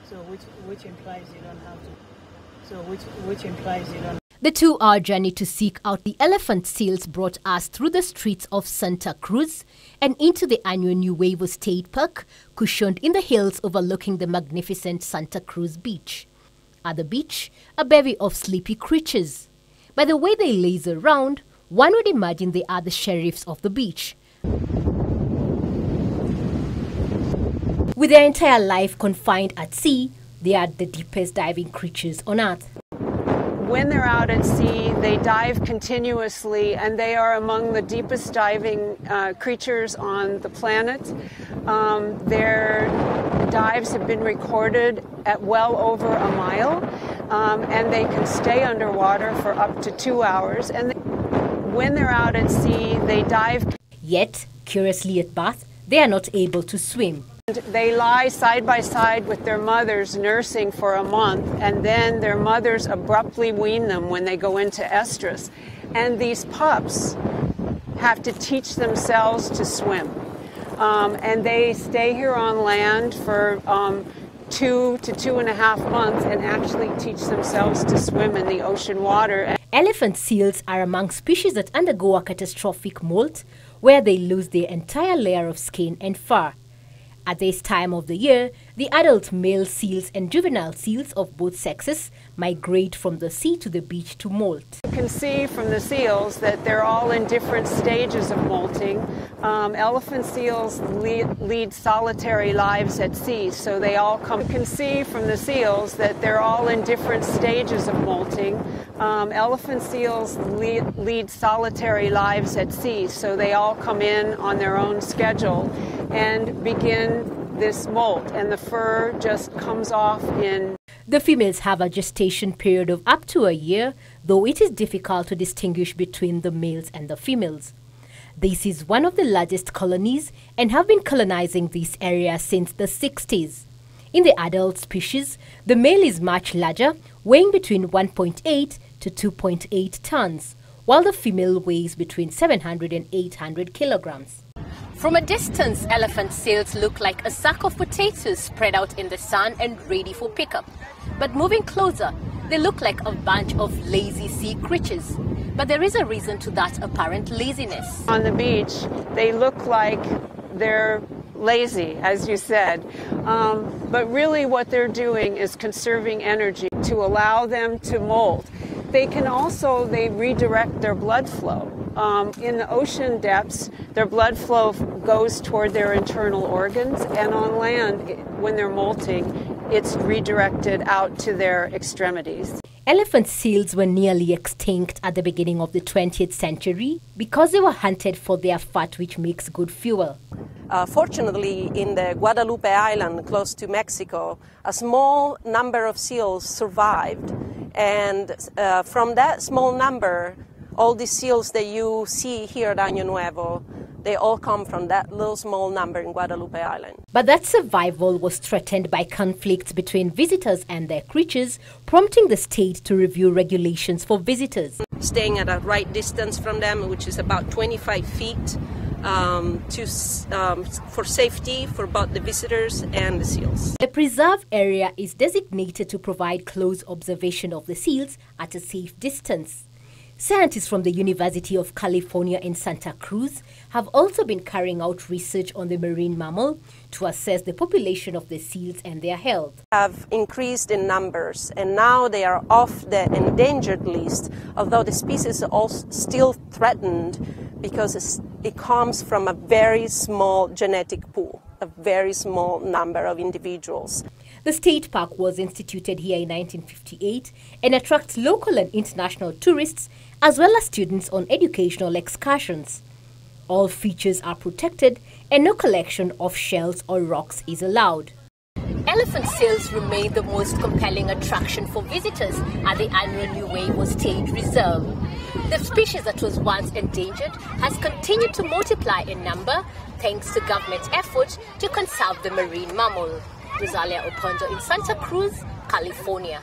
So which implies you don't have to. So which implies you don't. The 2-hour journey to seek out the elephant seals brought us through the streets of Santa Cruz and into the annual Nuevo State Park, cushioned in the hills overlooking the magnificent Santa Cruz beach. At the beach, a bevy of sleepy creatures. By the way they laze around, one would imagine they are the sheriffs of the beach. With their entire life confined at sea, they are the deepest diving creatures on Earth. When they're out at sea, they dive continuously, and they are among the deepest diving creatures on the planet. Their dives have been recorded at well over a mile, and they can stay underwater for up to 2 hours. And when they're out at sea, they dive. Yet, curiously at birth, they are not able to swim. They lie side by side with their mothers nursing for a month, and then their mothers abruptly wean them when they go into estrus. And these pups have to teach themselves to swim. And they stay here on land for 2 to 2.5 months and actually teach themselves to swim in the ocean water. Elephant seals are among species that undergo a catastrophic molt, where they lose their entire layer of skin and fur. At this time of the year, the adult male seals and juvenile seals of both sexes migrate from the sea to the beach to molt. You can see from the seals that they're all in different stages of molting. Elephant seals lead solitary lives at sea, so they all come. You can see from the seals that they're all in different stages of molting. Elephant seals lead solitary lives at sea, so they all come in on their own schedule and begin this molt, and the fur just comes off in. The females have a gestation period of up to a year, though it is difficult to distinguish between the males and the females. This is one of the largest colonies and have been colonizing this area since the 60s. In the adult species, the male is much larger, weighing between 1.8 to 2.8 tons, while the female weighs between 700 and 800 kilograms. From a distance, elephant seals look like a sack of potatoes spread out in the sun and ready for pickup. But moving closer, they look like a bunch of lazy sea creatures. But there is a reason to that apparent laziness. On the beach, they look like they're lazy, as you said. But really what they're doing is conserving energy to allow them to molt. They redirect their blood flow. In the ocean depths, their blood flow goes toward their internal organs, and on land, when they're molting, it's redirected out to their extremities. Elephant seals were nearly extinct at the beginning of the 20th century because they were hunted for their fat, which makes good fuel. Fortunately, in the Guadalupe Island, close to Mexico, a small number of seals survived. And from that small number, all the seals that you see here at Año Nuevo, they all come from that little small number in Guadalupe Island. But that survival was threatened by conflicts between visitors and their creatures, prompting the state to review regulations for visitors. Staying at a right distance from them, which is about 25 feet, for safety for both the visitors and the seals. The preserve area is designated to provide close observation of the seals at a safe distance. Scientists from the University of California in Santa Cruz have also been carrying out research on the marine mammal to assess the population of the seals and their health. Have increased in numbers, and now they are off the endangered list, although the species are all still threatened because it comes from a very small genetic pool, a very small number of individuals. The state park was instituted here in 1958 and attracts local and international tourists as well as students on educational excursions. All features are protected and no collection of shells or rocks is allowed. Elephant seals remain the most compelling attraction for visitors at the annual Nuevo State Reserve. The species that was once endangered has continued to multiply in number thanks to government efforts to conserve the marine mammal. Rosalia Opondo in Santa Cruz, California.